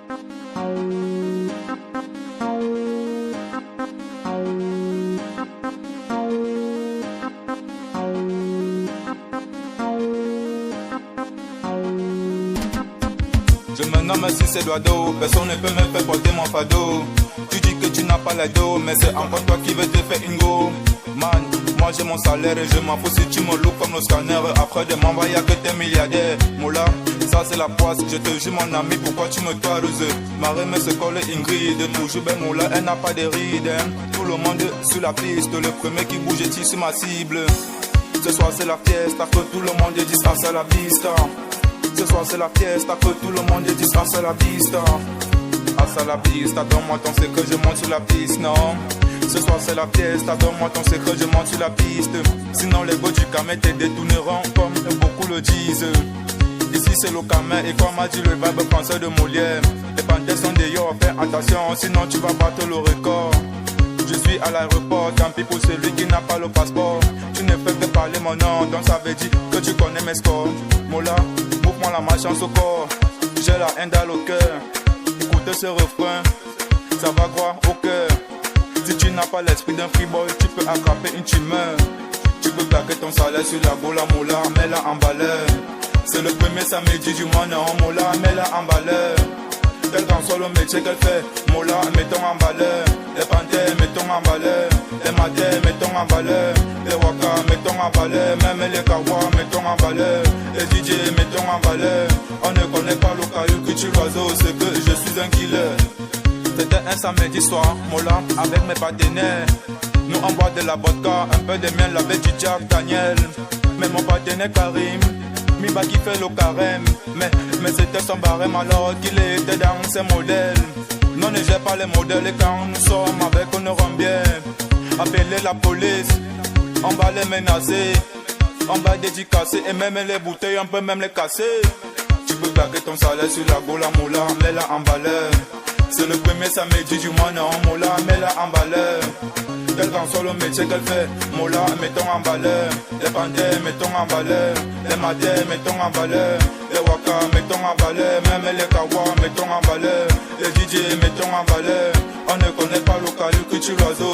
Je me nomme si c'est d'oiseau, personne ne peut me faire porter mon fardeau. Tu dis que tu n'as pas la dos, mais c'est encore toi qui veux te faire une go. Man, moi j'ai mon salaire et je m'en fous si tu me loues comme le scanner. Après de m'envoyer que t'es milliardaire. Moula, ça c'est la poisse, je te jure mon ami, pourquoi tu me toises? Ma remède se colle Ingrid, toujours ben moula, elle n'a pas de rides. Tout le monde sur la piste, le premier qui bouge est sur ma cible. Ce soir c'est la fiesta, que tout le monde dit ça c'est la pista. Ce soir c'est la fiesta, que tout le monde dit ça c'est la pista. Hasta la vista, donne-moi ton secret, je monte sur la piste, non. Ce soir c'est la fiesta, donne-moi ton secret, je monte sur la piste. Sinon les gars du camé te détourneront comme beaucoup le disent. Ici c'est le camé et comme a dit le vibe français de Molière. Les panthères sont dehors, fais attention, sinon tu vas battre le record. Je suis à l'aéroport, tant pis pour celui qui n'a pas le passeport. Tu ne fais que parler mon nom, donc ça veut dire que tu connais mes scores. Mola, bouffe-moi la malchance au corps. J'ai la haine dans le cœur. Écoutez ce refrain, ça va croire au cœur. Si tu n'as pas l'esprit d'un freeboy, tu peux attraper une tumeur. Tu peux plaquer ton salaire sur la bola, mola, mets-la en valeur. C'est le premier samedi du mois, non, mola, mets-la en valeur. Quel qu'en soit le métier qu'elle fait, mola, mettons en valeur. Les panthères, mettons en valeur. Les matins, mettons en valeur. Les waka, mettons en valeur. Même les kawa, mettons en valeur. Les DJ, mettons en valeur. On ne connaît pas le caillou que tu l'oiseau, c'est que je suis un killer. C'était un samedi soir, mola, avec mes partenaires. Nous on boit de la vodka, un peu de miel avec du Jack Daniel. Mais mon partenaire Karim, Miba qui fait le carême. Mais c'était son barème alors qu'il était dans ses modèles. Non, ne gère pas les modèles et quand nous sommes avec on rend bien. Appeler la police, on va les menacer. On va dédicacer et même les bouteilles, on peut même les casser. Tu peux plaquer ton salaire sur la gola, moula, mets-la en valeur. C'est le premier samedi du mois, non, moula, mets-la en valeur. Quel qu'en soit le métier qu'elle fait, moula, mettons en valeur. Les panthères, mettons en valeur. Les matins, mettons en valeur. Les waka, mettons en valeur. Même les kawa, mettons en valeur. Les DJ, mettons en valeur. On ne connaît pas le caillou que tu l'oiseau,